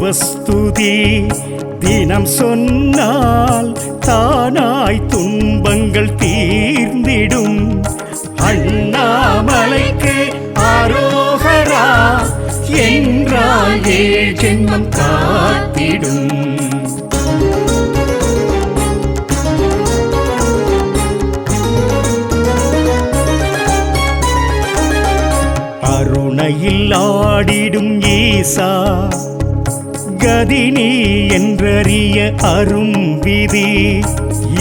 சிவஸ்துதி தினம் சொன்னால் தானாய் துன்பங்கள் தீர்ந்திடும். அண்ணாமலைக்கு ஆரோகரா என்றால் ஏழ் ஜென்மம் காத்திடும். அருணையில் ஆடிடும் ஈசா கதினி என்றறிய அரும் விதி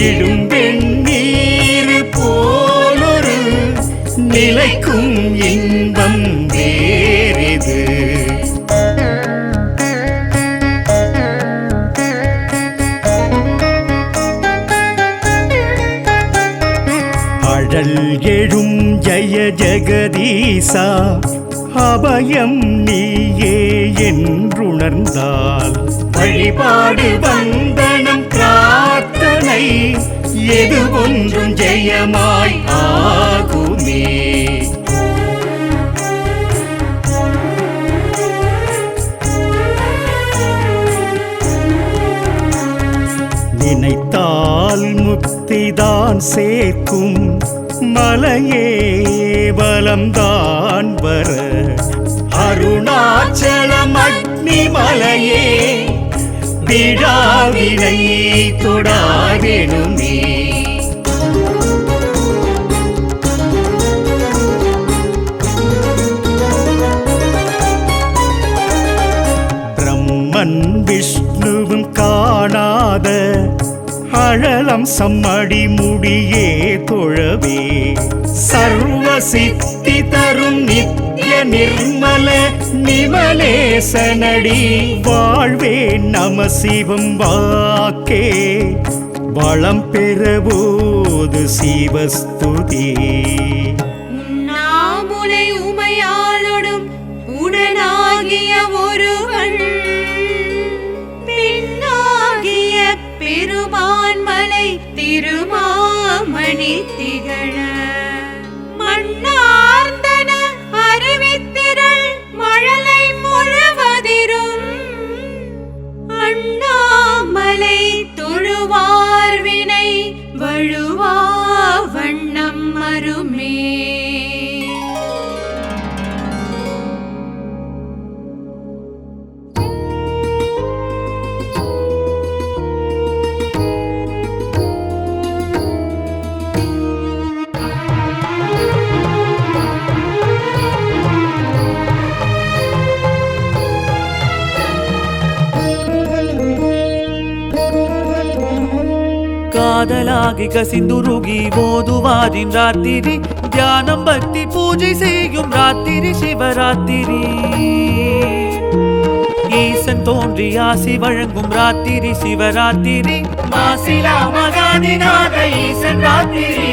இடும் வெண்ணீர் போலொரு நிலைக்கும் இன்பம் வேறிது. அழல் எழும் ஜய ஜெகதீசா அபயம் நீயே என்றுணர்ந்தால் வழிபாடு வந்தனம் பிரார்த்தனை எது ஒன்றும் ஜெயமாய் ஆகுமே. நினைத்தால் முக்திதான் சேர்க்கும் மலையே பலம்தான் வர அருணாச்சலம் அக்னி மலையே விழாவினை தொடாதெனுமே. பிரம்மன் விஷ்ணுவும் காணாத அழலம் சம்மடி முடியே தொழவே சர்வ சித்தி தரும் நித்ய நிர்மல நிமலேசனடி வாழ்வே நம சிவம் வாக்கே வளம் பெறபோது சிவஸ்துதி. உண்ணாமுலை உமையாளொடும் உடனாகிய ஒருவன் பெண்ணாகிய பெருமான்மலை திருமாமணி திகழ மண்ணார்ந்தன அறிவித்திரள் மழலை முழுவதிரும் அண்ணாமலை தொழுவார்வினை வழுவா வண்ணம் மருமே. காதலாகி கசிந்துருகி ஓதுவாரின் ராத்திரி தியானம் பக்தி பூஜை செய்யும் ராத்திரி சிவராத்திரி. ஈசன் தோன்றி ஆசி வழங்கும் ராத்திரி சிவராத்திரி. மாசிலா மகாதிநாத ஈசன் ராத்திரி.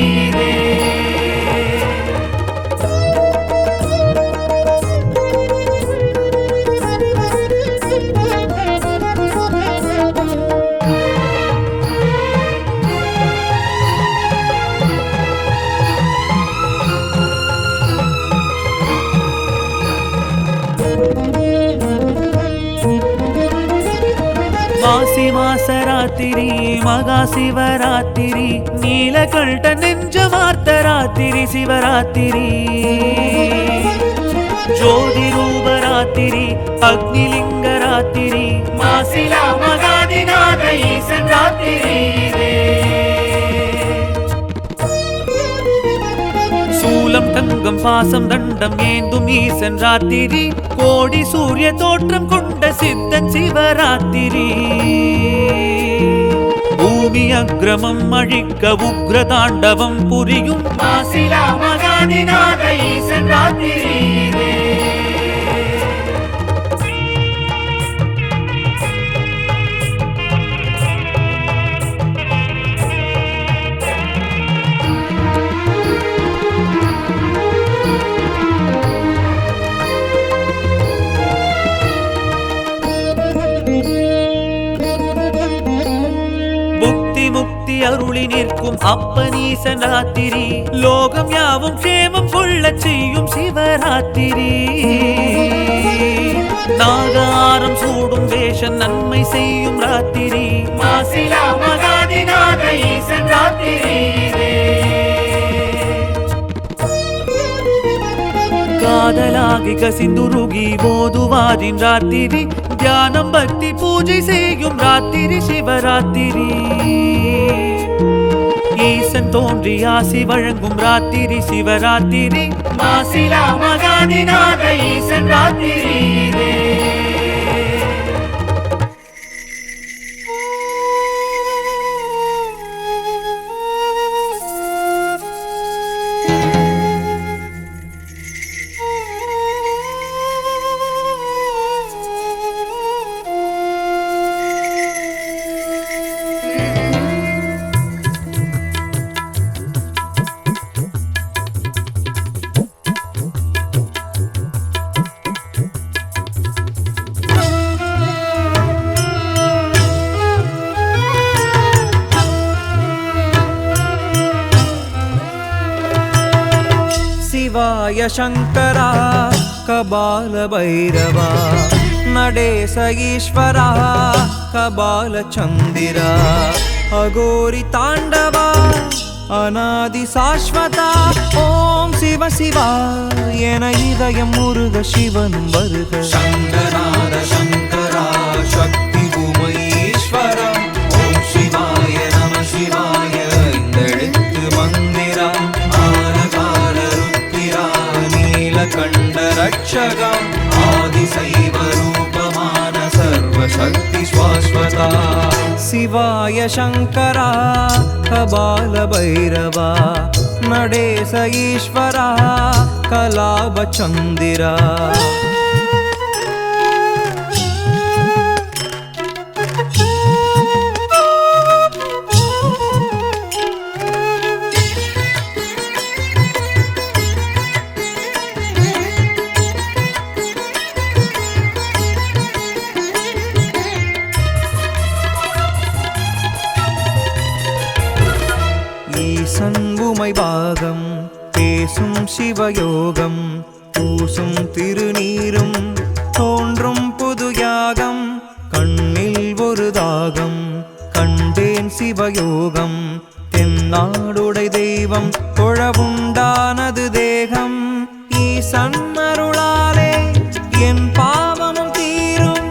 மாசி மாசராத்திரி மகா சிவராத்திரி நீலகண்ட நெஞ்ச வார்த்த ராத்திரி சிவராத்திரி. ஜோதி ரூபராத்திரி அக்னிலிங்க ராத்திரி மாசிலா மகாதிநாத ஈசன் ராத்திரி. சூலம் தங்கம் பாசம் தண்டம் ஏந்தும் ஈசன் ராத்திரி. கோடி சூரிய தோற்றம் கொண்ட சித்தன் சிவராத்திரி. பூமி அக்ரமம் அழிக்க உக்ர தாண்டவம் புரியும் மாசிலா மகாதிநாத ஈசன் ராத்திரி. முக்தி அருளி நிற்கும் அப்பனீசன் ராத்திரி. லோகம் யாவும் க்ஷேமம் கொள்ள செய்யும் சிவராத்திரி. நாகாரம் சூடும் வேஷம் நன்மை செய்யும் ராத்திரி மாசிலா மகாதிநாத ஈசன் ராத்திரி காதலாகி கசிந்துருகி ஓதுவாரின் ராத்திரி தியானம் பக்தி பூஜை செய்யும் ராத்திரி சிவராத்திரி ஈசன் தோன்றி ஆசி வழங்கும் ராத்திரி சிவராத்திரி மாசிலா மகாதிநாத ஈசன் ராத்திரி शिवाय शङ्करा कबालभैरवा नडेश ईश्वरा कबालचन्दिरा अघोरि ताण्डवा अनादि शाश्वता ओम शिव शिवा एन இதயம் முருக சிவனும் வருக शङ्कराद शङ्करा शक्ति भूमईश्वरा ओम शिवाय नमः शिवाय इंदெழுத்து மந்திரா नीलकण्ठ रक्षका आदिशैव रूपमान सर्वशक्ति शाश्वता शिवाय शङ्करा कबालभैरवा नडेश ईश्वरा कलाभचन्दिरा சண்முமை பாகம் பேசும் சிவயோகம் பூசும் திருநீரும் தோன்றும் புது யாகம் கண்ணில் ஒரு தாகம் கண்டேன் சிவயோகம் தென்னாடுடை தெய்வம் தொழவுண்டானது தேகம் ஈசன் அருளாலே என் பாவமும் தீரும்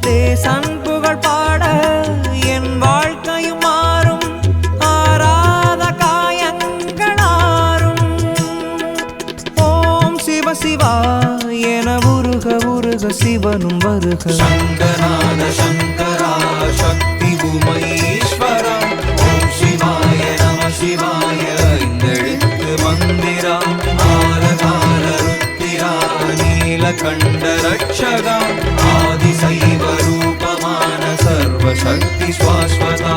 தேசன் புகழ் பாட என் வாழ்க்கையும் மாறும் சிவா என உருக உருக சிவனும் வருக शङ्कराद शङ्करा शक्ति भूमईश्वरा ओम शिवाय नमः शिवाय इंदெழுத்து மந்திரா ஆலகால ருத்திரா நீலகண்ட ரட்சகா ஆதிசைவ ரூபமான सर्वशक्ति शाश्वता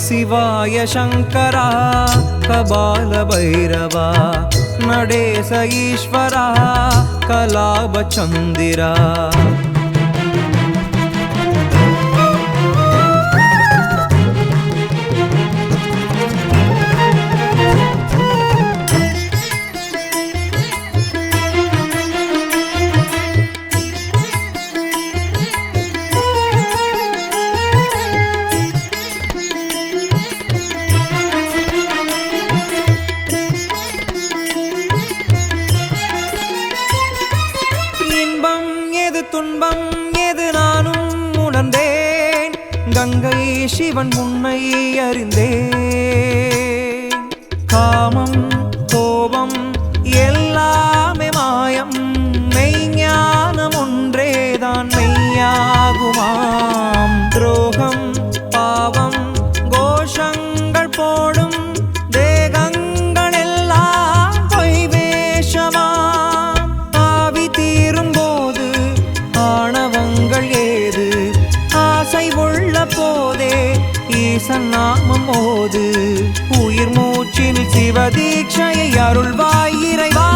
शिवाय शङ्करा कबालभैरवा नडेश ईश्वरा कलाभचन्दिरा துன்பம் எது நானும் உணர்ந்தேன் கங்கை சிவன் முன்னை அறிந்தேன் காமம் கோபம் எல்லாமே மாயம் மெய்ஞானம் ஒன்றேதான் மெய்யாகுமாம் துரோகம் பாவம் கோஷங்கள் போடும் தேகங்கள் எல்லாம் பொய் வேஷமாம் ஆவி தீரும் போது ஆணவங்கள் ஏது ஆசை உள்ள போதே ஈசன் நாமம் ஓது உயிர் மூச்சில் சிவதீட்சையை அருள்வாய் இறைவா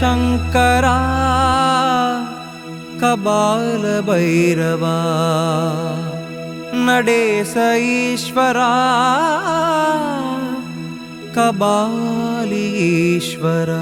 शङ्करा कबाल भैरवा नडेश ईश्वरा कबाली ईश्वरा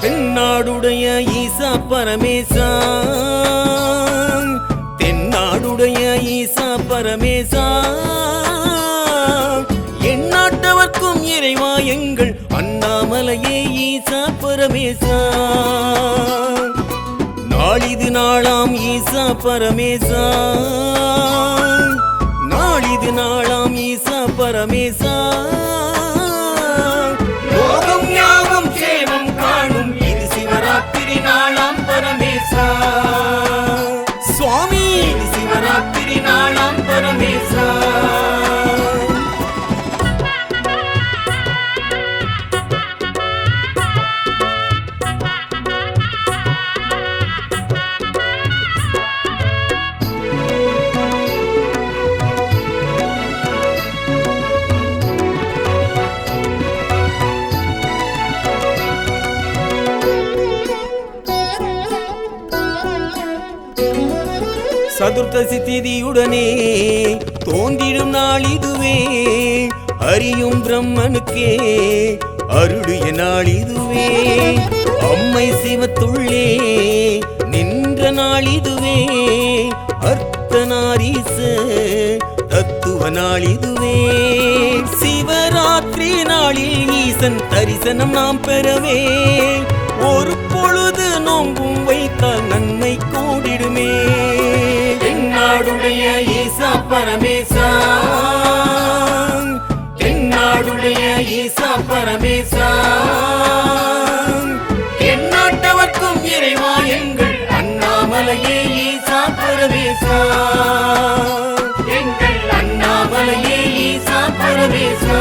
தென்னாடுடைய ஈசா பரமேசா தென்னாடுடைய ஈசா பரமேசா எந்நாட்டவர்க்கும் இறைவா எங்கள் அண்ணாமலையே ஈசா பரமேசா நாளிது நாளாம் ஈசா பரமேசா நாளிது நாளாம் ஈசா பரமேசா லோகம் யாவும் சேமம் காணும் இது சிவராத்திரி நாளாம் பரமேசா சுவாமி இது சிவராத்திரி நாளாம் பரமேசா சதுர்த்தசி திதியுடனே தோன்றிடும் நாள் இதுவே அறியும் பிரம்மனுக்கே அருளிய நாள் இதுவே அம்மை சிவத்துள்ளே நின்ற நாள் இதுவே அர்த்தநாரீச தத்துவ நாள் இதுவே சிவராத்திரி நாளில் ஈசன் தரிசனம் நாம் பெறவே ஒரு பொழுது நோம்பும் வைத்தால் நன்மை கூடிடுமே தென்னாடுடைய ஈசா பரமேசா தென்னாடுடைய ஈசா பரமேசா எந்நாட்டவர்க்கும் இறைவா எங்கள் அண்ணாமலையே ஈசா பரமேசா எங்கள் அண்ணாமலையே ஈசா பரமேசா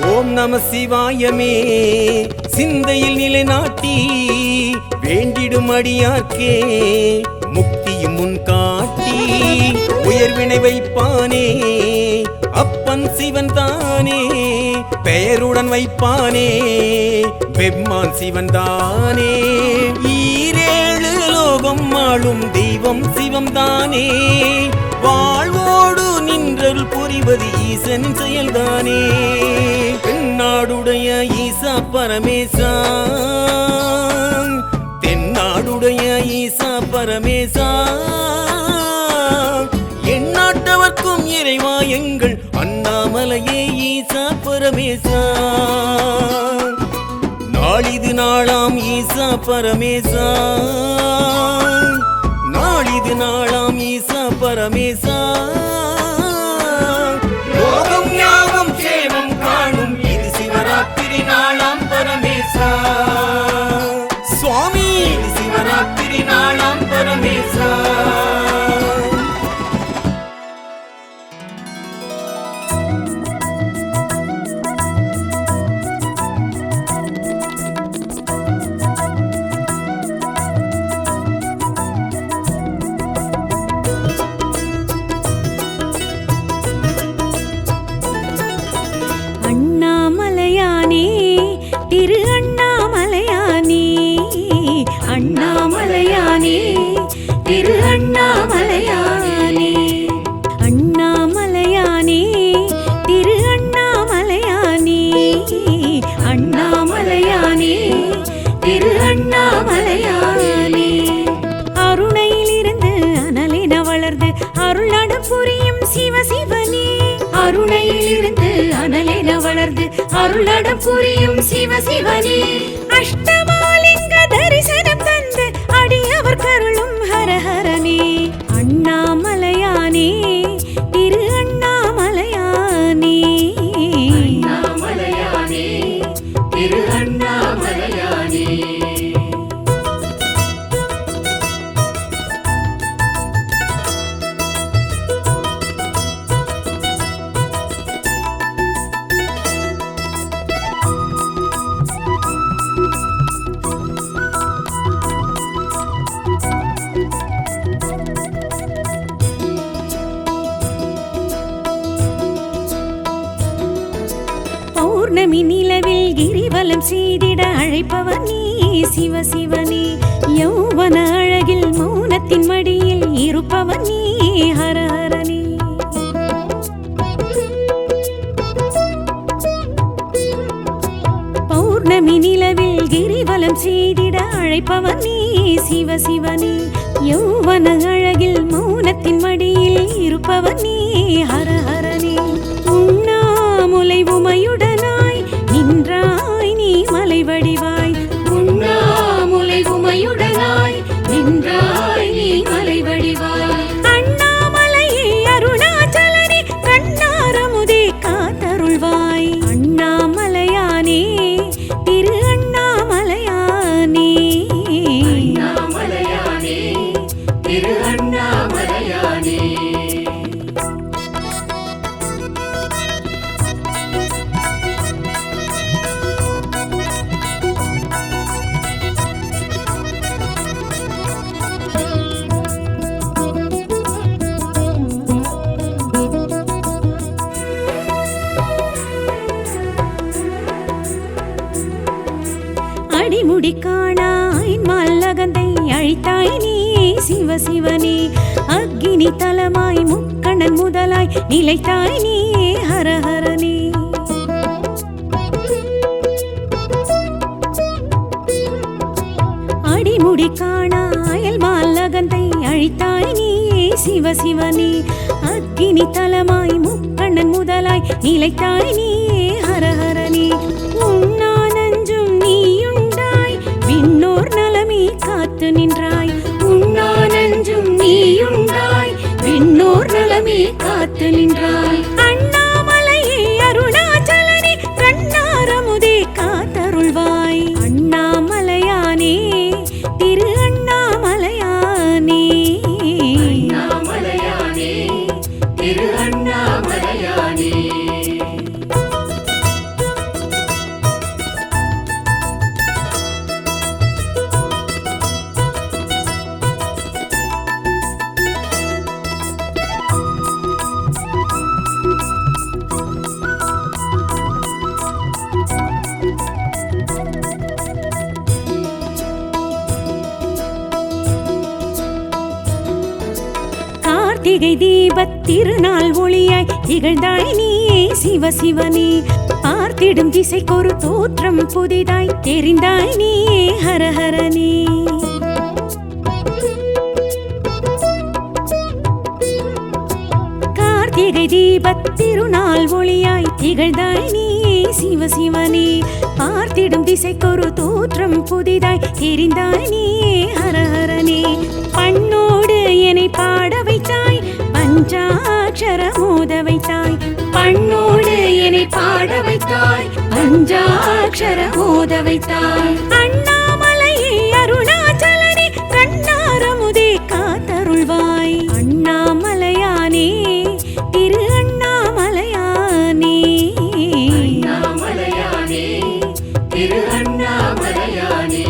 ஓம் நம சிவாயமே சிந்தையில் நிலைநாட்டி வேண்டிடும் அடியார்க்கே முக்தியும் முன் காட்டி உயர்வினை வைப்பானே அப்பன் சிவன் தானே பெயருடன் வைப்பானே பெம்மான் சிவன் தானே ஈரேழு லோகம் ஆளும் தெய்வம் சிவம் தானே வாழ்வோடு நின்றல் புரிவது ஈசனின் செயல்தானே தென்னாடுடைய ஈசா பரமேசா தென்னாடுடைய ஈசா பரமேசா எந்நாட்டவர்க்கும் இறைவா எங்கள் அண்ணாமலையே ஈசா பரமேசா நாளிது நாளாம் ஈசா பரமேசா நாளிது நாளாம் ஈசா பரமேசா லோகம் யாவும் சேமம் காணும் இது சிவராத்திரி நாளாம் பரமேசா சுவாமி இது சிவராத்திரி நாளாம் பரமேசா அருளடம் புரியும் சிவ சிவனே அஷ்டமாலிங்க தரிசனம் தந்து அடியவர் கருளும் ஹரஹரனே அண்ணாமலையானே திரு அண்ணாமலையானே அண்ணாமலையானே திரு அண்ணாமலையானே பௌர்ணமி நிலவில் கிரிவலம் செய்திட அழைப்பவர் நீ சிவ சிவனே யௌவன அழகில் மௌனத்தின் மடியில் இருப்பவர் நீ ஹரஹரனே பௌர்ணமி நிலவில் கிரிவலம் செய்திட அழைப்பவர் நீ சிவ சிவனே யௌவன அழகில் மௌனத்தின் மடியில் இருப்பவர் நீ ஹரஹரனே உண்ணாமுலை உமையுடனாய் நின்றாய் நீ மலை வடிவாய் உண்ணாமுலை உமையுடனாய் நின்றாய் நீ மலை வடிவாய் அண்ணாமலையே அருணாச்சலனே கண்ணாரமுதே காத்தருள்வாய் அண்ணாமலையானே திரு அண்ணாமலையானே அண்ணாமலையானே திரு அண்ணாமலையானே அடிமுடி காணாய் மல்லகந்தை அழித்தாய் நீ சிவ சிவனே அக்கினி தலமாய் முக்கண்ணன் முதலாய் நிலைத்தாய் நீ ஹரஹரனே அடிமுடி காணாயல் மல்லகந்தை அழித்தாய் நீ சிவ சிவனே அக்கினி தலமாய் முக்கண்ணன் முதலாய் நிலைத்தாய் நீ ஹரஹரனே உண்ணா நஞ்சும் நீயுண்டாய் விண்ணோர் நலமே காத்து நின்றாய் உண்ணா நஞ்சும் நீயுண்டாய் விண்ணோர் நலமே காத்து நின்றாய் அண்ணாமலையே அருணாச்சலனே கண்ணாரமுதே காத்தருள்வாய் அண்ணாமலையானே திரு அண்ணாமலையானே அண்ணாமலையானே திரு அண்ணாமலையானே கார்த்திகை தீபத் திருநாள் ஒளியாய் திகழ்ந்தாய் நீ சிவ சிவனே பார்த்திடும் திசைக்கொரு தோற்றம் புதிதாய் தெரிந்தாய் நீ ஹரஹரனே கார்த்திகை தீபத் திருநாள் ஒளியாய் திகழ்ந்தாய் நீ சிவ சிவனே பார்த்திடும் திசைக்கொரு தோற்றம் புதிதாய் தெரிந்தாய் நீ ஹரஹரனே பண்ணோடு என்னை பாட வைத்தாய் பஞ்சாட்சர மோத வைத்தாய் பண்ணோடு என்னை பாட வைத்தாய் பஞ்சாட்சர மோத வைத்தாய் அண்ணாமலையே அருணாச்சலனே கண்ணாரமுதே காத்தருள்வாய் அண்ணாமலையானே திரு அண்ணாமலையானே அண்ணாமலையானே திரு அண்ணாமலையானே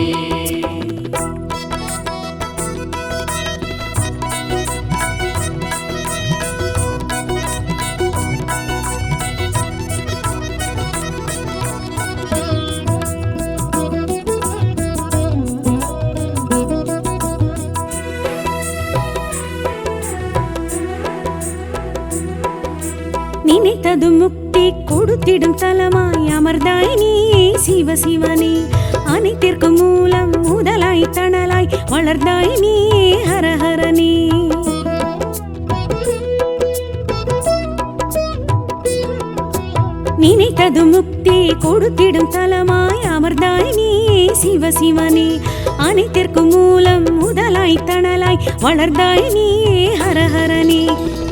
நினைத்தது முக்தி கொடுத்திடும் தலமாய் அமர்ந்தாய் நீ சிவ சிவனே அனைத்திற்கும் மூலம் முதலாய் தணலாய் வளர்ந்தாய் நீ ஹரஹரனே நினைத்தது முக்தி கொடுத்திடும் தலமாய் அமர்ந்தாய் நீயே சிவசிவனே. அனைத்திற்கும் மூலம் முதலாய் தணலாய் வளர்ந்தாய் நீயே ஹரஹரனே.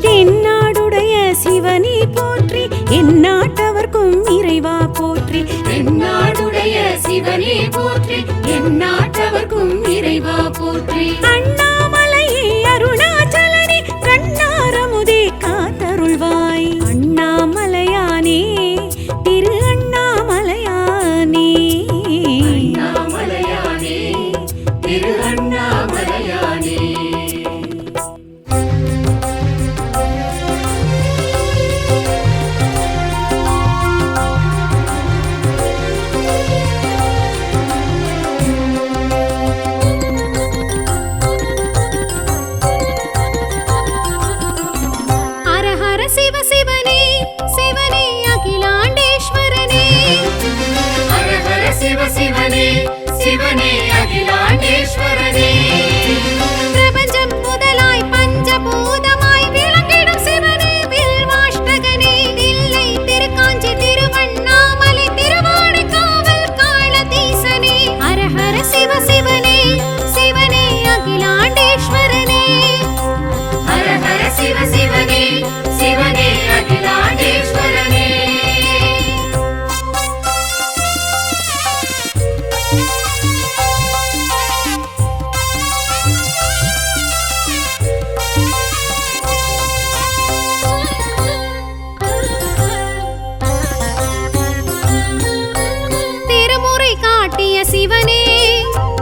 தென்னாடுடைய சிவனே போற்றி எந்நாட்டவர்க்கும் இறைவா போற்றி. தென்னாடுடைய சிவனே போற்றி எந்நாட்டவர்க்கும் இறைவா போற்றி. அண்ணாமலையே அருணாச்சலனே கண்ணாரமுதே காத்தருள்வாய். அண்ணாமலையானே திரு அண்ணாமலையானே. அண்ணாமலையானே திரு அண்ணாமலையானே. ஹர ஹர சிவ சிவனே சிவனே அகிலாண்டேஸ்வரனே. ஹர ஹர சிவ சிவனே சிவனே அகிலாண்டேஸ்வரனே. பிரபஞ்சம் முதலாய் பஞ்சபூதமாய் விளங்கிடும் சிவனே வில்வாஷ்டகனே. தில்லை திருக்காஞ்சி திருவண்ணாமலை திருவானைக்காவல் காளதீசனே. ஹர ஹர சிவ சிவனே சிவனே அகிலாண்டேஸ்வரனே. ஹர ஹர சிவ சிவனே சிவனே அகிலாண்டேஸ்வரனே. திருமுறை காட்டிய சிவனே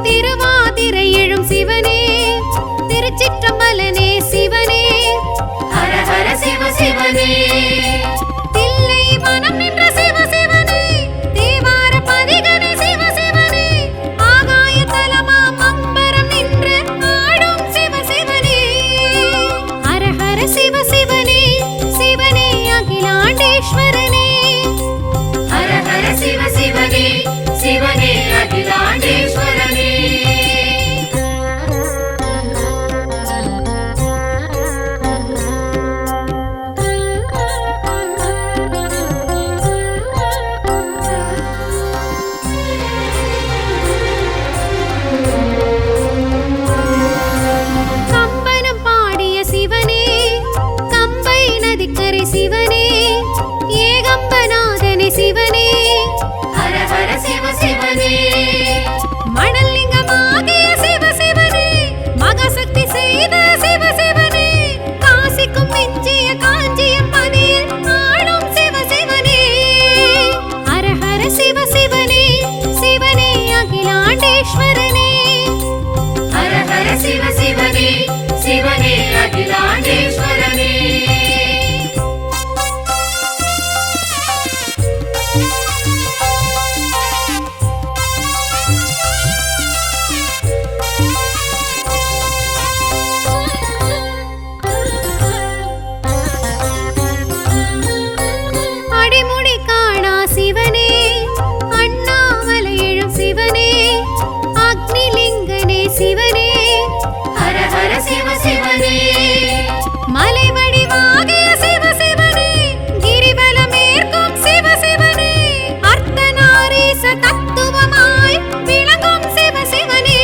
திருவாதிரை எழும் சிவனே. திருச்சிற்றம்பலனே சிவனே. ஹர ஹர சிவ சிவனே தில்லை மனம் நின்ற சிவ சிவனே. தேவார பதிகனே சிவ சிவனே. ஆகாய தலமாம் அம்பரம் நின்று ஆடும் சிவ சிவனே. ஹர ஹர சிவ சிவனே சிவனே அகிலாண்டேஸ்வரனே. ஹர ஹர சிவ சிவனே சிவனே அகிலாண்டேஸ்வரனே. கம்பனம் பாடிய சிவனே கம்பை நதிக்கரை சிவனே. ஏகம்பநாதனே சிவனே. ஹர ஹர சிவ சிவனே மணல் லிங்கமாகிய சிவ சிவனே. மகசக்தி செய்த சிவ சிவனே. காசிக்கும் மிஞ்சிய காஞ்சியம் பதியில் ஆளும் சிவ சிவனே. ஹர ஹர சிவ சிவனே சிவனே அகிலாண்டேஸ்வரனே. ஹர ஹர சிவ சிவனே சிவனே அகிலாண்டேஸ்வரனே. அடிமுடி காணா சிவனே. அண்ணாமலை எழும் சிவனே. அக்னிலிங்கனே சிவனே. ஹர ஹர சிவ சிவனே மலை வடிவாகிய சிவ சிவனே. கிரிவலமேற்கும் சிவ சிவனே. அர்த்தநாரீச தத்துவமாய் விளங்கும் சிவ சிவனே.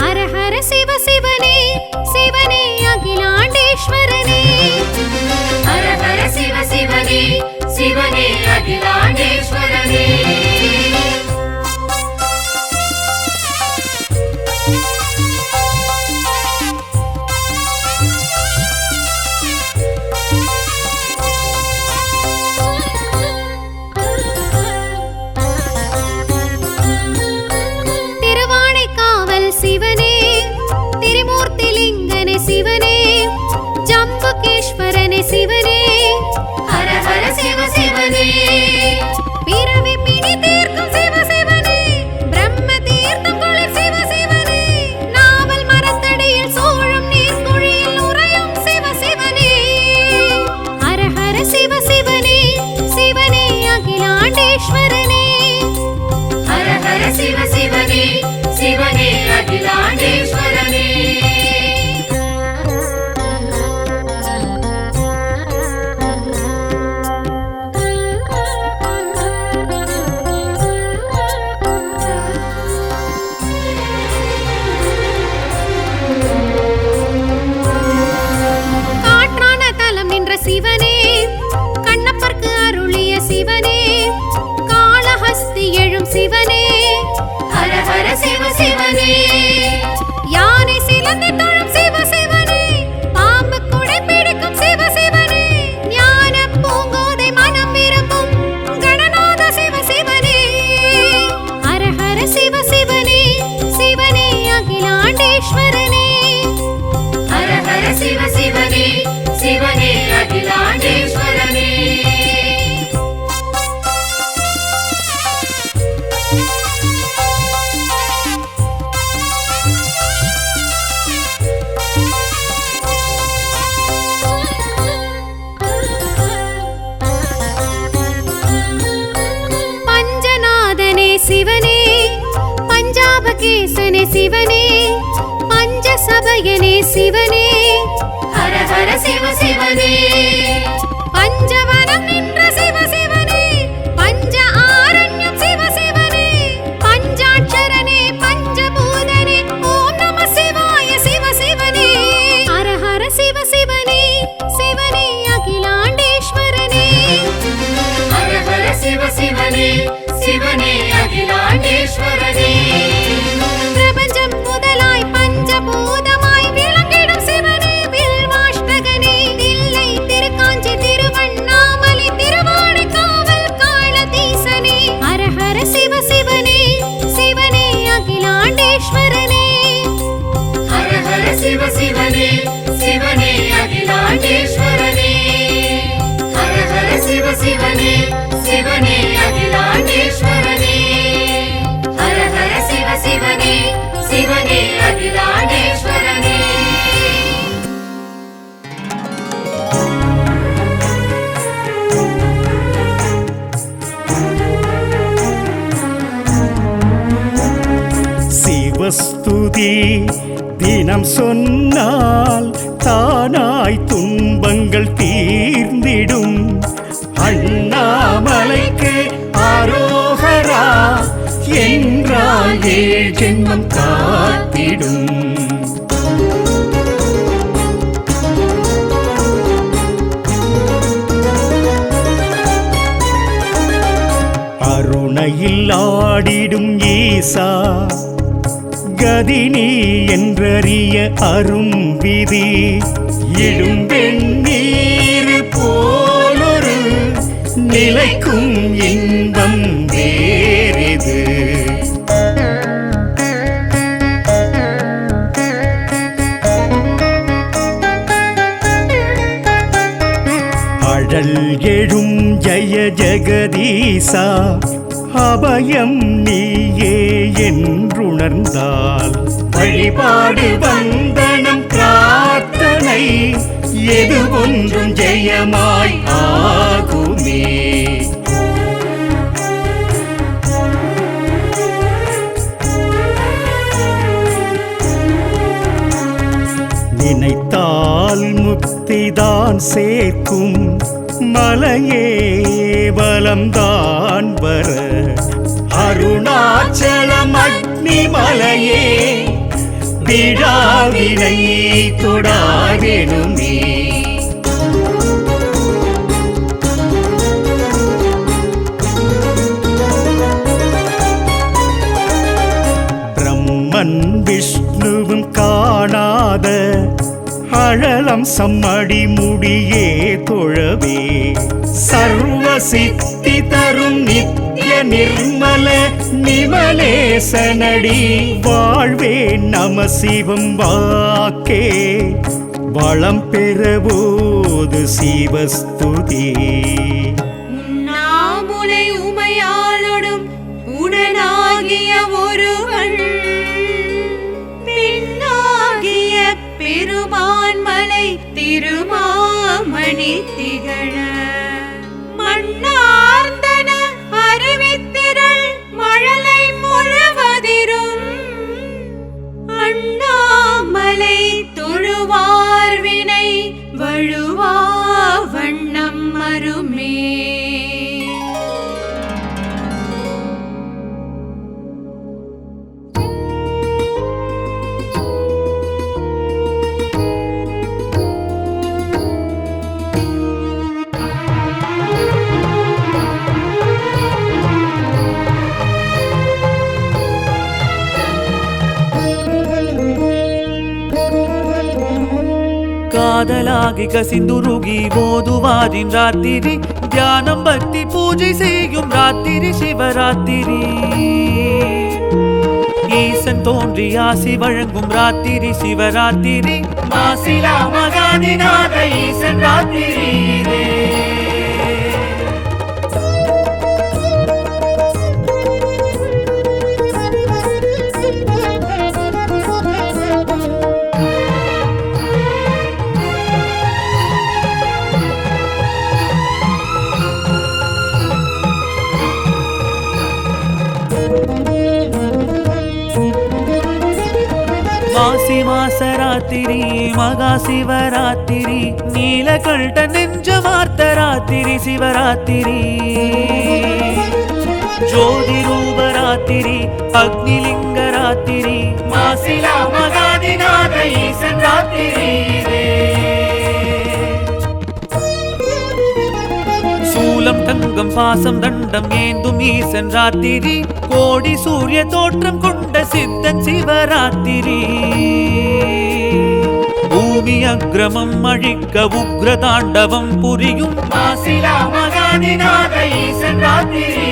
ஹர ஹர சிவ சிவனே சிவனே அகிலாண்டேஸ்வரனே. ஹர ஹர சிவ சிவனே சிவனே அகிலாண்டேஸ்வரனே. திருவானைக்காவல் சிவனே. திரிமூர்த்திலிங்கனே சிவனே. ஜம்புகேஸ்வரனே சிவனே. ஹர ஹர சிவ சிவனே பிறவி பிணி தீர்க்கும் சிவ சிவனே. பிரம்ம தீர்த்தம் குளிர் சிவ சிவனே. நாவல் மரத்தடியில் சூழும் நீர்க்குழியில் உறையும் சிவ சிவனே. ஹர ஹர சிவ சிவனே சிவனே அகிலாண்டேஸ்வரனே. ஹர ஹர சிவ சிவனே சிவனே அகிலாண்டேஸ்வரனே. சிவனே யானை சிலந்தை தொழும் சிவ சிவனே பாம்பு குடை பிடிக்கும் சிவ சிவனே ஞான பூங்கோதை மனம் விரும்பும் கணநாத சிவ சிவனே ஹர ஹர சிவ சிவனே சிவனே அகிலாண்டேஸ்வரனே ஹர ஹர சிவ சிவனே சிவனே அகிலாண்டேஸ்வரனே பஞ்சநாதனே சிவனே பஞ்சாபகேசனே சிவனே பஞ்சசபயனே சிவனே ஹர ஹர சிவ சிவனே பஞ்சவனம் நின்ற சிவ சிவனே பஞ்ச ஆரண்யம் சிவ சிவனே பஞ்சாட்சரனே பஞ்சபூதனே ஓம் நம சிவாய சிவ சிவனே ஹர ஹர சிவ சிவனே சிவனே அகிலாண்டேஸ்வரனே ஹர ஹர சிவ சிவனே சிவனே அகிலாண்டேஸ்வரனே பிரபஞ்சம் முதலாய் பஞ்சபூதமாய் விளங்கிடும் சிவனே வில்வாஷ்டகனே தில்லை திருக்காஞ்சி திருவண்ணாமலை திருவானைக்காவல் காளதீசனே ஹர ஹர சிவ சிவனே சிவனே அகிலாண்டேஸ்வரனே ஹர ஹர சிவ சிவனே சிவனே அகிலாண்டேஸ்வரனே ஹர ஹர சிவ சிவனே சிவனே அகிலாண்டேஸ்வரனே ஹர ஹர சிவ சிவனே சிவனே அகிலாண்டேஸ்வரனே சிவஸ்துதி தினம் சொன்னால் தானாய் துன்பங்கள் தீர்ந்திடும் அண்ணாமலைக்கு ஆரோகரா என்றால் ஏழ் ஜென்மம் காத்திடும் அருணையில் ஆடிடும் ஈசா கதினி என்றறிய அரும் விதி இடும் வெண்ணீர் போலொரு நிலைக்கும் இன்பம் வேறிது அழல் எழும் ஜய ஜெகதீசா அபயம் நீயே என்றுணர்ந்தால் வழிபாடு வந்தனம் பிரார்த்தனை எது ஒன்றும் ஜெயமாய் ஆகுமே நினைத்தால் முக்திதான் சேர்க்கும் மலையே பலம்தான் வர அருணாச்சலம் அக்னி மலையே விழாவினை தொடாதெனுமே பிரம்மன் விஷ்ணுவும் காணாத அழலம் சம்மடி முடியே தொழவே சர்வ சித்தி தரும் நித்ய நிர்மல நிமலேசனடி வாழ்வே நம சிவம் வாக்கே வளம் பெறவோது சிவஸ்துதி உண்ணாமுலை உமையாளொடும் உடனாகிய ஒருவன் பின்னாகிய பெருமான்மலை திருமாமணி திகழ மண்ணார்ந்தன அறிவித்திரள் மழலை முழுவதிரும் அண்ணாமலை தொழுவார் வினை வழுவா வண்ணம் மருமே காதலாகி கசிந்துருகி ஓதுவாரின் ராத்திரி தியானம் பக்தி பூஜை செய்யும் ராத்திரி சிவராத்திரி ஈசன் தோன்றி ஆசி வழங்கும் ராத்திரி சிவராத்திரி மாசிலா மகாதிநாத ஈசன் ராத்திரி மாசி மாசராத்திரி மகா சிவராத்திரி நீலகண்ட நெஞ்ச வார்த்த ராத்திரி சிவராத்திரி ஜோதி ரூபராத்திரி அக்னிலிங்க ராத்திரி மாசிலா மகாதிநாத ஈசன் ராத்திரி சூலம் தங்கம் பாசம் தண்டம் ஏந்தும் ஈசன் ராத்திரி கோடி சூரிய தோற்றம் கொண்ட சித்தன் சிவராத்திரி பூமி அக்ரமம் அழிக்க உக்ர தாண்டவம் புரியும் மாசிலா மகாதிநாத ஈசன் ராத்திரி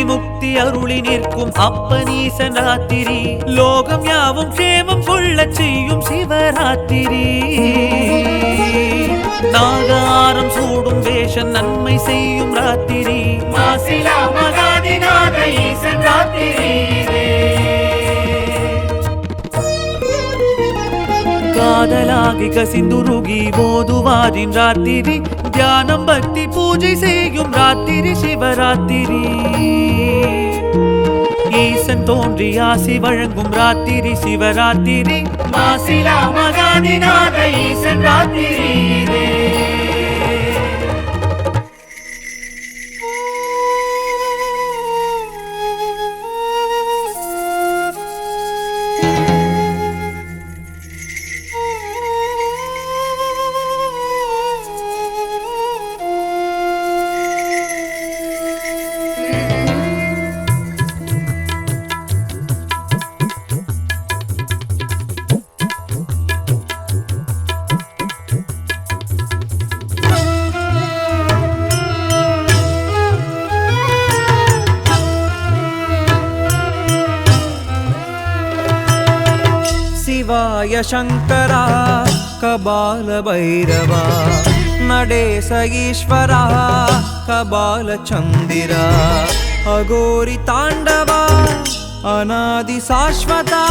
முக்தி அருளி நிற்கும் அப்பனீசன் ராத்திரி லோகம் யாவும் க்ஷேமம் கொள்ள செய்யும் சிவராத்திரி நாகாரம் சூடும் வேஷம் நன்மை செய்யும் ராத்திரி மாசிலா மகாதிநாத ஈசன் ராத்திரி காதலாகி கசிந்துருகி ஓதுவாரின் ராத்திரி தியானம் பக்தி பூஜை செய்யும் ராத்திரி சிவராத்திரி ஈசன் தோன்றி ஆசி வழங்கும் ராத்திரி சிவராத்திரி மாசிலா மகாதிநாத ஈசன் ராத்திரி शिवाय शङ्करा कबालभैरवा नडेश ईश्वरा कबालचन्दिरा अघोरि ताण्डवा अनादि शाश्वता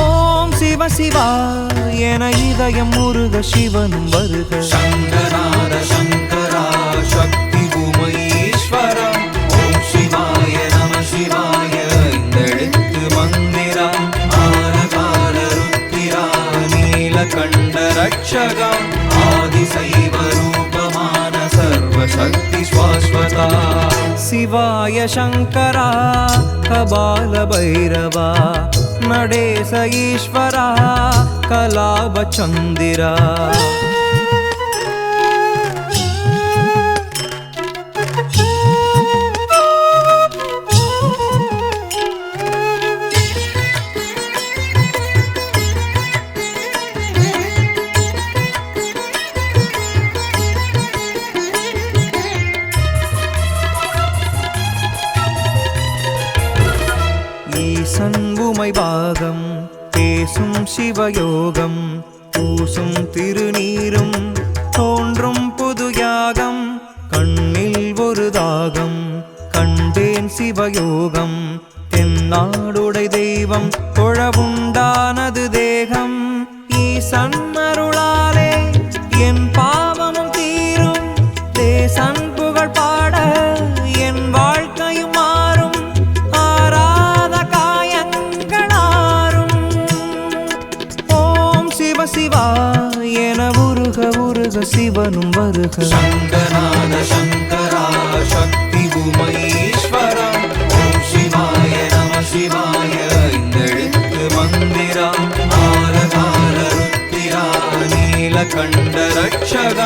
ओम शिव शिवा एन இதயம் முருக சிவனும் வருக शङ्कराद शङ्करा शक्ति भूमईश्वरा ओम शिवाय नमः शिवाय इंदெழுத்து मंदिरा आनकाल रुद्रा नीलकण्ठ रक्षका आदिशैव रूपमान सर्वशक्ति शाश्वता शिवाय शङ्करा कबालभैरवा नडेश ईश्वरा कलाभचन्दिरा ஈசன்வுமை பாகம் பேசும் சிவயோகம் பூசும் திருநீரும் தோன்றும் புது யாகம் கண்ணில் ஒரு தாகம் கண்டேன் சிவயோகம் தென்னாடுடை தெய்வம் தொழவுண்டானது தேகம் ஈசன் அருளாலே என் பாவமும் தீரும் தேசன் புகழ் பாட என் வாழ்க்கையும் மாறும் ஆராத காயங்களாரும் ஓம் சிவ சிவா என உருக உருக சிவனும் வருக शङ्कराद शङ्करा शक्ति भूमईश्वरा ओम शिवाय நீலகண்ட ரட்சகா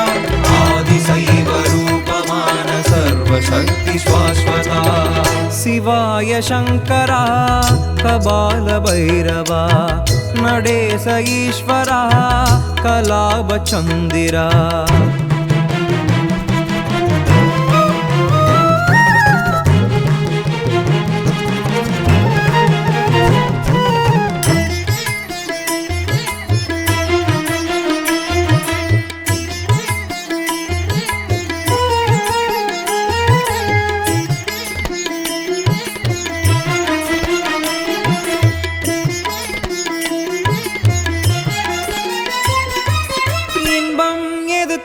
ஆதிசைவ ரூபமான சர்வசக்தி ஸ்வாஸ்வதா शिवाय शङ्करा कबाल भैरवा நடேச ஈஸ்வரா கலாபச்சந்திரா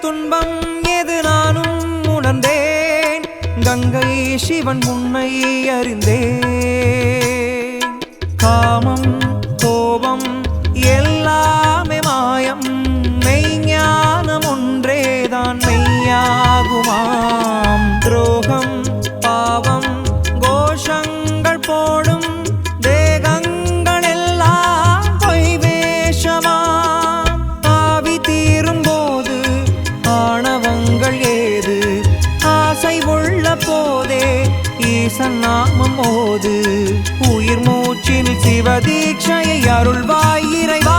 துன்பம் எது நானும் உணர்ந்தேன் கங்கை சிவன் முன்னை அறிந்தேன் காமம் கோபம் எல்லாமே மாயம் மெய்ஞானம் ஒன்றேதான் மெய்யாகுமாம் துரோகம் பாவம் கோஷங்கள் போடும் தேகங்கள் எல்லாம் பொய் வேஷமாம் ஆவி தீரும் போது ஆணவங்கள் ஏது ஆசை உள்ள போதே ஈசன் நாமம் ஓது உயிர் மூச்சில் சிவதீட்சையை அருள்வாய் இறைவா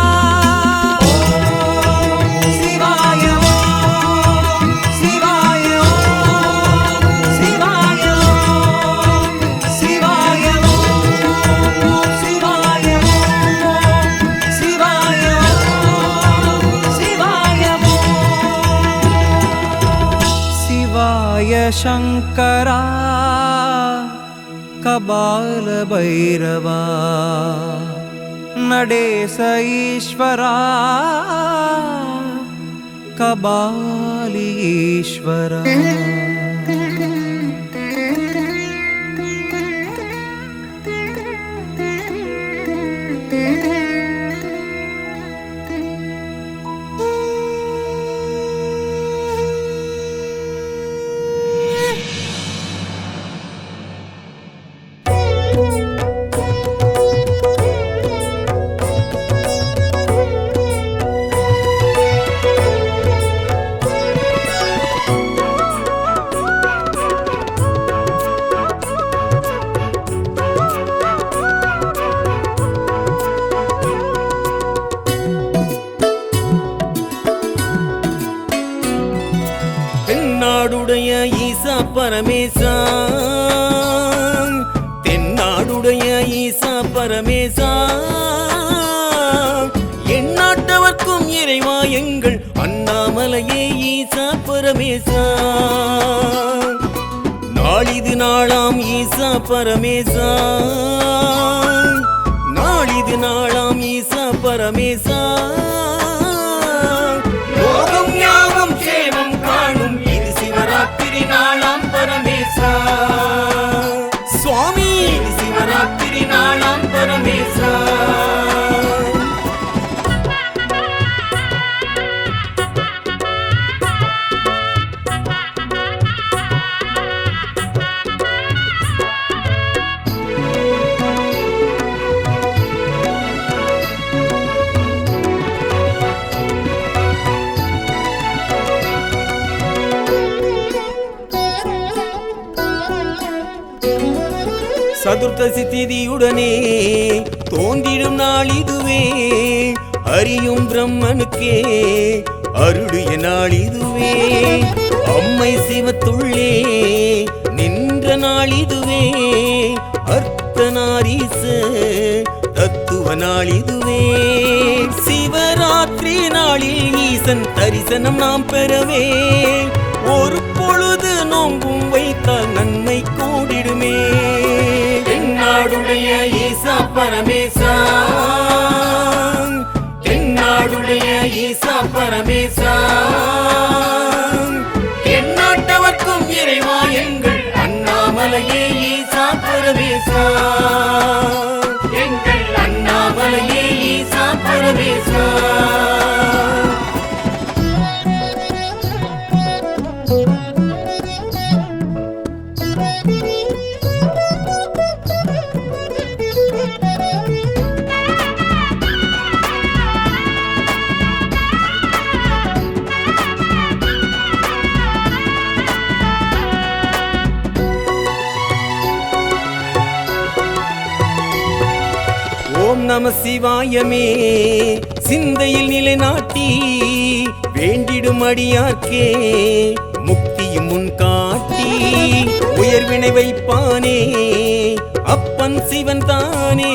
சிவாய ஓம் சிவாய ஓம் சிவாய ஓம் சிவாய ஓம் சிவாய ஓம் சிவாய ஓம் சிவாய शिवाय शङ्करा कबाल भैरवा நடேச ஈஸ்வரா கபாலி ஈஸ்வரா தென்னாடுடைய ஈசா பரமேசா தென்னாடுடைய ஈசா பரமேசா எந்நாட்டவர்க்கும் இறைவா எங்கள் அண்ணாமலையே ஈசா பரமேசா நாளிது நாளாம் ஈசா பரமேசா நாளிது நாளாம் ஈசா பரமேசா லோகம் யாவும் சேமம் காணும் இது சிவராத்திரி நாளாம் பரமேசா சுவாமி இது சிவராத்திரி நாளாம் பரமேசா சதுர்த்தசி திதியுடனே தோன்றிடும் நாள் இதுவே அறியும் பிரம்மனுக்கே அருளிய நாள் இதுவே அம்மை சிவத்துள்ளே நின்ற நாள் இதுவே அர்த்தநாரீச தத்துவ நாள் இதுவே சிவராத்திரி நாளில் ஈசன் தரிசனம் நாம் பெறவே ஒரு பொழுது நோம்பும் வைத்தால் நன்மை கூடிடுமே தென்னாடுடைய ஈசா பரமேசா தென்னாடுடைய ஈசா பரமேசா எந்நாட்டவர்க்கும் இறைவா எங்கள் அண்ணாமலையே ஈசா பரமேசா எங்கள் அண்ணாமலையே ஈசா பரமேசா நம சிவாயமே சிந்தையில் நிலைநாட்டி வேண்டிடும் அடியார்க்கே முக்தியும் முன் காட்டி உயர்வினை வைப்பானே அப்பன் சிவன் தானே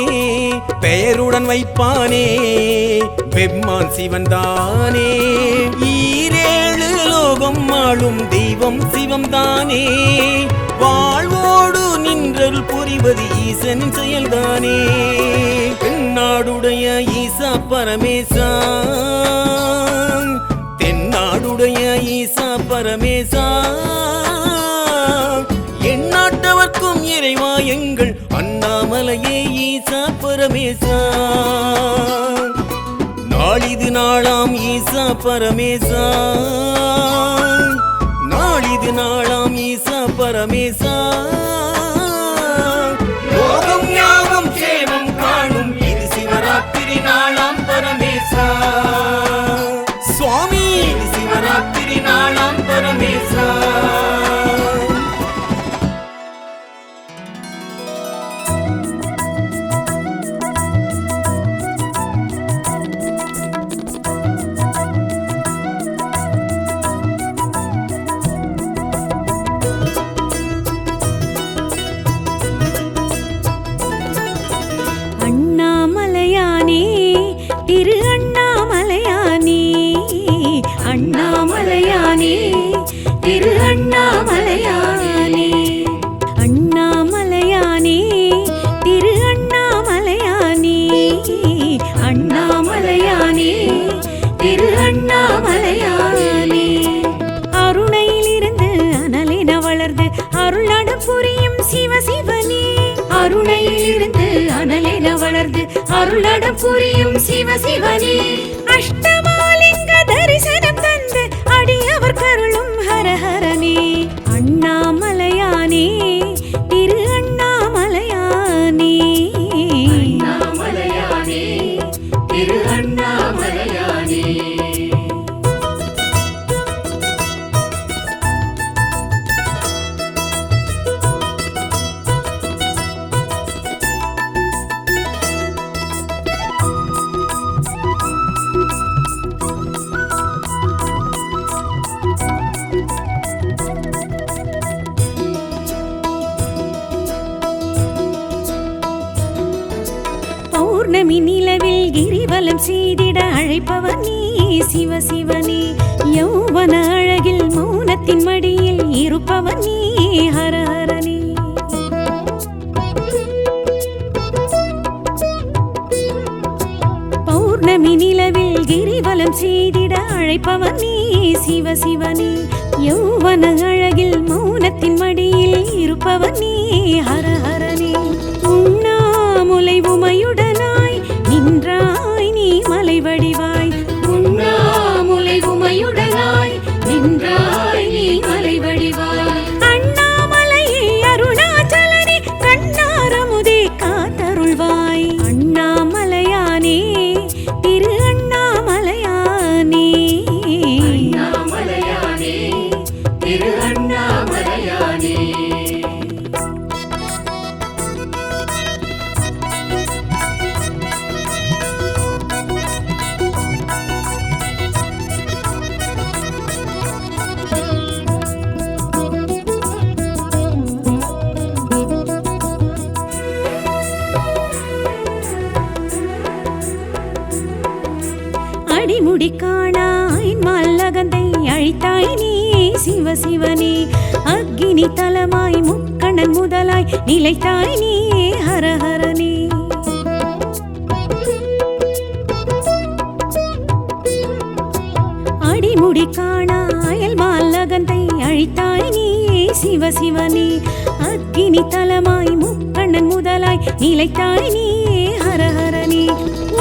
பெயருடன் வைப்பானே பெம்மான் சிவன் தானே ஈரேழு லோகம் ஆளும் தெய்வம் சிவம் தானே வாழ்வோடு நின்றல் புரிவது ஈசனின் செயல்தானே தென்னாடுடைய ஈசா பரமேசா தென்னாடுடைய ஈசா பரமேசா எந்நாட்டவர்க்கும் இறைவா எங்கள் அண்ணாமலையே ஈசா பரமேசா நாளிது நாளாம் ஈசா பரமேசா நாளிது நாளாம் ஈசா பரமேசா லோகம் யாவும் சேமம் காணும் இது சிவராத்திரி நாளாம் பரமேசா சுவாமி இது சிவராத்திரி நாளாம் பரமேசா அண்ணாமலையானே திரு அண்ணாமலையானே அண்ணாமலையானே திரு அண்ணாமலையானே அண்ணாமலையானே திரு அண்ணாமலையானே அண்ணாமலையானே திரு அண்ணாமலையானே அருணையிலிருந்து அனலென வளர்ந்து அருளட புரியும் சிவசிவனே அருணையிலிருந்து அனலென வளர்ந்து அருளட புரியும் சிவசிவனே அஷ்டமாலிங்க தரிசனம் தந்து அடியவர் கருளும் ஹரஹரனே அண்ணாமலையானே திரு அண்ணாமலையானே அண்ணாமலையானே திரு அண்ணாமலையானே பௌர்ணமி நிலவில் கிரிவலம் செய்திட அழைப்பவன் நீ சிவசிவனே யௌவன அழகில் மௌனத்தின் மடியில் இருப்பவன் நீ ஹரஹரனே பௌர்ணமி நிலவில் கிரிவலம் செய்திட அழைப்பவன் நீ சிவசிவனே யௌவன அழகில் மௌனத்தின் மடியில் இருப்பவன் நீ ஹரஹரனே உண்ணாமுலை உமையுடனாய் நின்றாய் நீ மலை வடிவாய் உண்ணாமுலை உமையுடனாய் நின்றாய் நீ மலை வடிவாய் அண்ணாமலையே அருணாச்சலனே கண்ணாரமுதே காத்தருள்வாய் அண்ணாமலையானே திரு அண்ணாமலையானே அண்ணாமலையானே திரு அண்ணாமலையானே அடிமுடி காணாய் மல்லகந்தை அழித்தாய் நீ சிவசிவனே அக்கினி தலமாய் முக்கணன் முதலாய் நிலைத்தாய் நீ ஹரஹரனே அடிமுடி காணாயல் மல்லகந்தை அழித்தாய் நீ சிவசிவனே அக்கினி தலமாய் முக்கணன் முதலாய் நிலைத்தாய் நீ ஹரஹரனே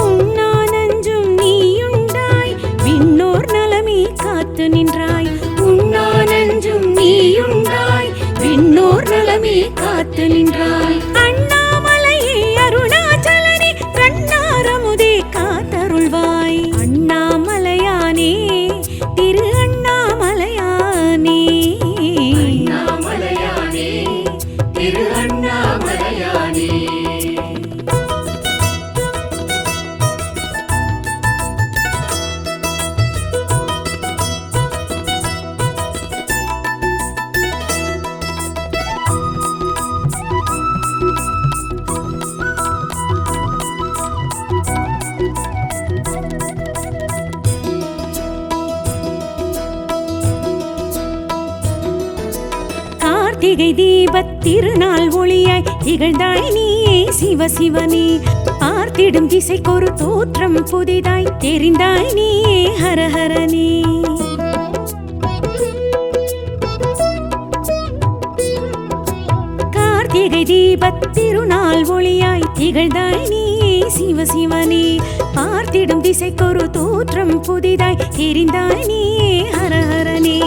உண்ணானஞ்சும் நீயுண்டாய் விண்ணோர் நலமே காத்து நின்றாய் உண்ணானஞ்சும் நீயுண்டாய் விண்ணோர் நலமே காத்து நின்றாய் அண்ணாமலையே அருணாச்சலனே கண்ணாரமுதே காத்தருள்வாய் அண்ணாமலையானே திரு அண்ணாமலையானே அண்ணாமலையானே திரு அண்ணாமலையானே கார்த்திகை தீபத் திருநாள் ஒளியாய் திகழ்ந்தாய் நீயே சிவசிவனே பார்த்திடும் திசைக்கொரு தோற்றம் புதிதாய் தெரிந்தாய் நீயே ஹரஹரனே கார்த்திகை தீபத் திருநாள் ஒளியாய் திகழ்ந்தாய் நீயே சிவசிவனே பார்த்திடும் திசைக்கொரு தோற்றம் புதிதாய் தெரிந்தாய் நீயே ஹரஹரனே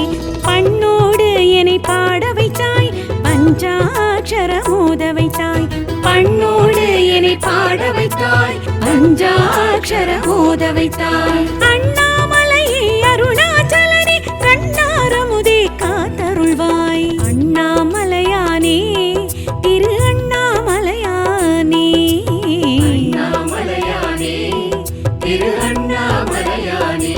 பண்ணோடு என்னை பாட வைத்தாய் பஞ்சாட்சர மோத வைத்தாய் பண்ணோடு என்னை பாட வைத்தாய் பஞ்சாட்சர மோத வைத்தாய் அண்ணாமலையே அருணாச்சலனே கண்ணாரமுதே காத்தருள்வாய் அண்ணாமலையானே திரு அண்ணாமலையானே அண்ணாமலையானே திரு அண்ணாமலையானே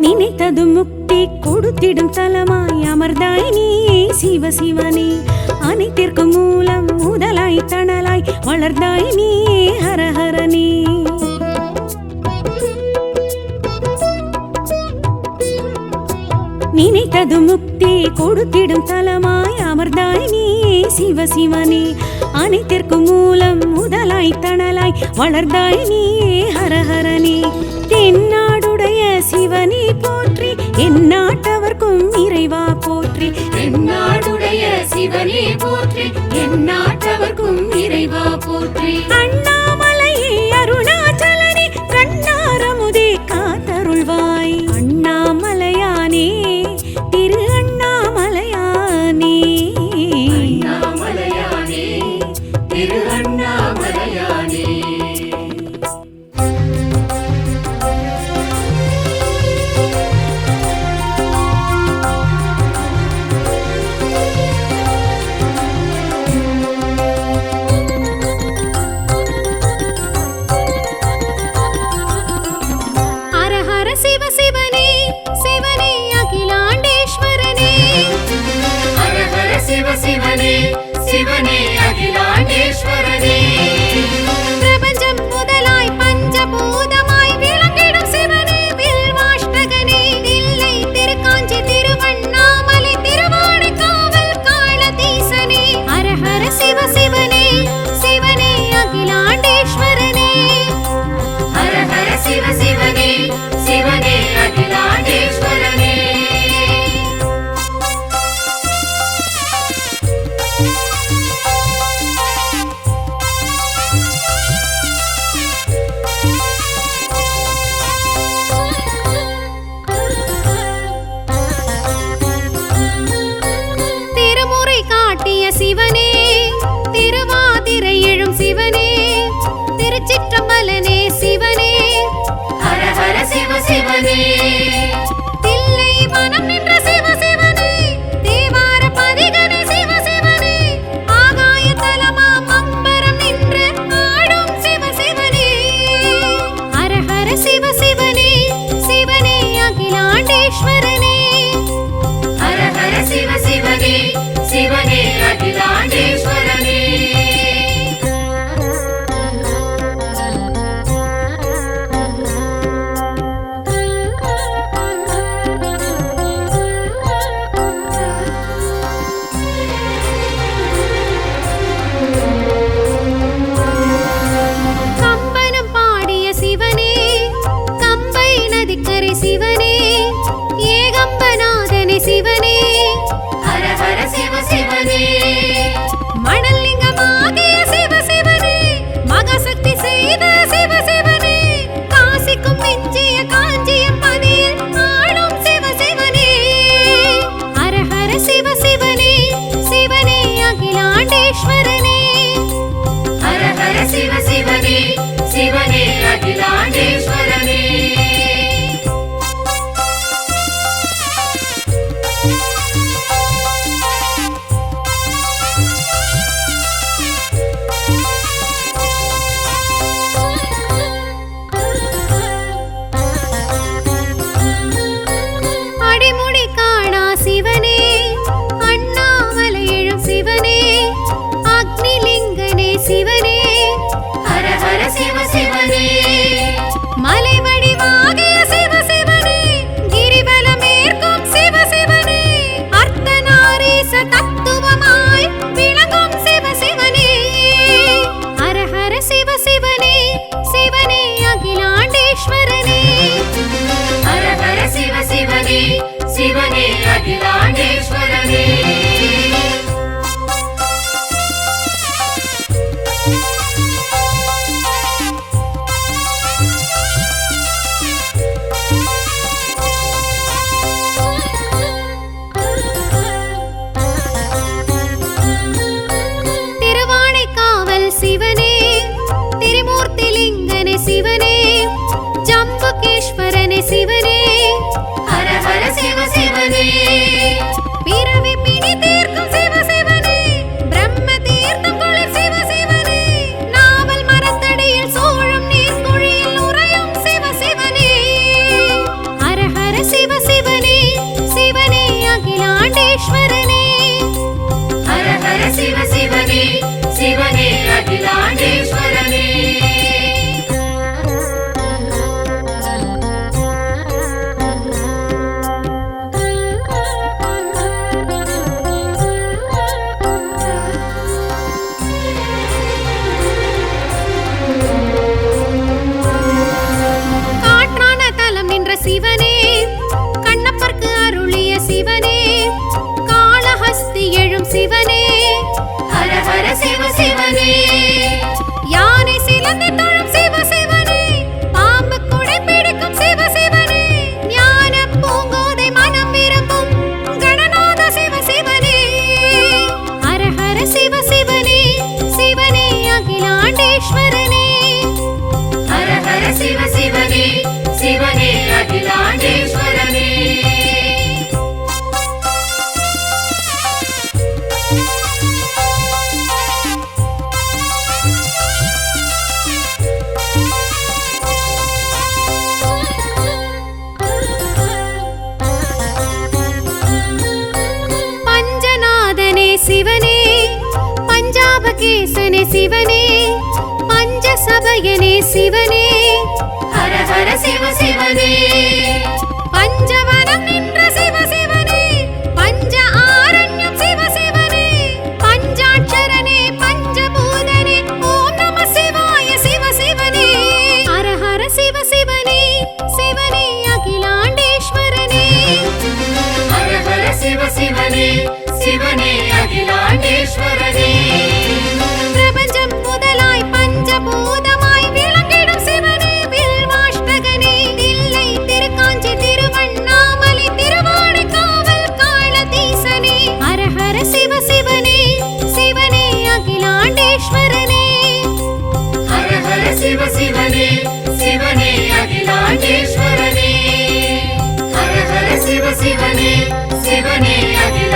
நினைத்தது முக்தி கொடுத்திடும் தலமாய் அமர்ந்தாய் நீயே சிவசிவனே அனைத்திற்கும் மூலம் முதலாய் தணலாய் வளர்ந்தாய் நீயே ஹரஹரனே நினைத்தது முக்தி கொடுத்திடும் தலமாய் அமர்ந்தாய் நீயே சிவசிவனே அனைத்திற்கும் மூலம் முதலாய் தணலாய் வளர்ந்தாய் நீயே ஹரஹரனே தென்னாடுடைய சிவனே போற்றி எந்நாட்டவர்க்கும் இறைவா போற்றி தென்னாடுடைய சிவனே போற்றி எந்நாட்டவர்க்கும் இறைவா போற்றி அண்ணாமலையே அருணாச்சலனே கண்ணாரமுதே காத்தருள்வாய் அண்ணாமலையானே திரு அண்ணாமலையானே அண்ணாமலையானே திரு அண்ணாமலையானே ஹர ஹர சிவ சிவனே சிவனே அகிலாண்டேஸ்வரனே ஹர ஹர சிவ சிவனே சிவனே அகிலாண்டேஸ்வரனே பிரபஞ்சம் முதலாய் பஞ்சபூதமாய் விளங்கிடும் சிவனே வில்வாஷ்டகனே தில்லை திருக்காஞ்சி திருவண்ணாமலை திருவானைக்காவல் காளதீசனே ஹர ஹர சிவ சிவனே சிவனே அகிலாண்டேஸ்வரனே ஹர ஹர சிவ சிவனே சிவனே அகிலாண்டேஸ்வரனே திருமுறை காட்டிய சிவனே திருவாதிரை எழும் சிவனே திருச்சிற்றம்பலனே சிவனே ஹர ஹர சிவ சிவனே தில்லை வனம் நின்ற சிவ சிவனே தேவார பதிகனே சிவ சிவனே ஆகாய தலமாம் அம்பரம் நின்று ஆடும் சிவ சிவனே ஹர ஹர சிவ சிவனே சிவனே அகிலாண்டேஸ்வரனே ஹர ஹர சிவ சிவனே சிவனே அகிலாண்டேஸ்வரனே சிவனே திரிமூர்த்திலிங்கனே சிவனே ஜம்புகேஸ்வரனே சிவனே ஹர ஹர சிவ சிவனே பிறவி பிணி தீர்க்கும் சிவ சிவனே பிரம்ம தீர்த்தம் குளிர் சிவ சிவனே நாவல் மரத்தடியில் சூழும் நீர்க்குழியில் உறையும் சிவ சிவனே ஹர ஹர சிவ சிவனே சிவனே அகிலாண்டேஸ்வரனே ஹர ஹர சிவ சிவனே சிவனே அகிலாண்டேஸ்வரனே காற்றான தலம் நின்ற சிவனே கண்ணப்பர்க்கு அருளிய சிவனே காளஹஸ்தி எழும் சிவனே ஹர ஹர சிவ சிவனே யானை சிலந்தி தொழும் சிவ சிவனே பாம்பு குடை பிடிக்கும் சிவ சிவனே ஞான பூங்கோதை மனம் விரும்பும் கணநாத சிவ சிவனே ஹர ஹர சிவ சிவனே சிவனே அகிலாண்டேஸ்வரனே ஹர ஹர சிவ சிவனே சிவனே அகிலாண்டேஸ்வரனே பஞ்சநாதனே சிவனே பஞ்சாபகேசனே சிவனே பஞ்சசபயனே சிவனே ஹர ஹர சிவ சிவனே பஞ்சவனம் நின்ற சிவ சிவனே பஞ்ச ஆரண்யம் சிவ சிவனே பஞ்சாட்சரனே பஞ்சபூதனே ஓம் நம சிவாய சிவ சிவனே ஹர ஹர சிவ சிவனே சிவனே அகிலாண்டேஸ்வரனே ஹர ஹர சிவ சிவனே சிவனே அகிலாண்டேஸ்வரனே பிரபஞ்சம் முதலாய் பஞ்சபூதமாய் விளங்கிடும் சிவனே வில்வாஷ்டகனே தில்லை திருக்காஞ்சி திருவண்ணாமலை திருவானைக்காவல் காளதீசனே ஹர ஹர சிவ சிவனே சிவனே அகிலாண்டேஸ்வரனே ஹர ஹர சிவ சிவனே சிவனே அகிலாண்டேஸ்வரனே ஹர ஹர சிவ சிவனே சிவனே அகிலாண்டேஸ்வரனே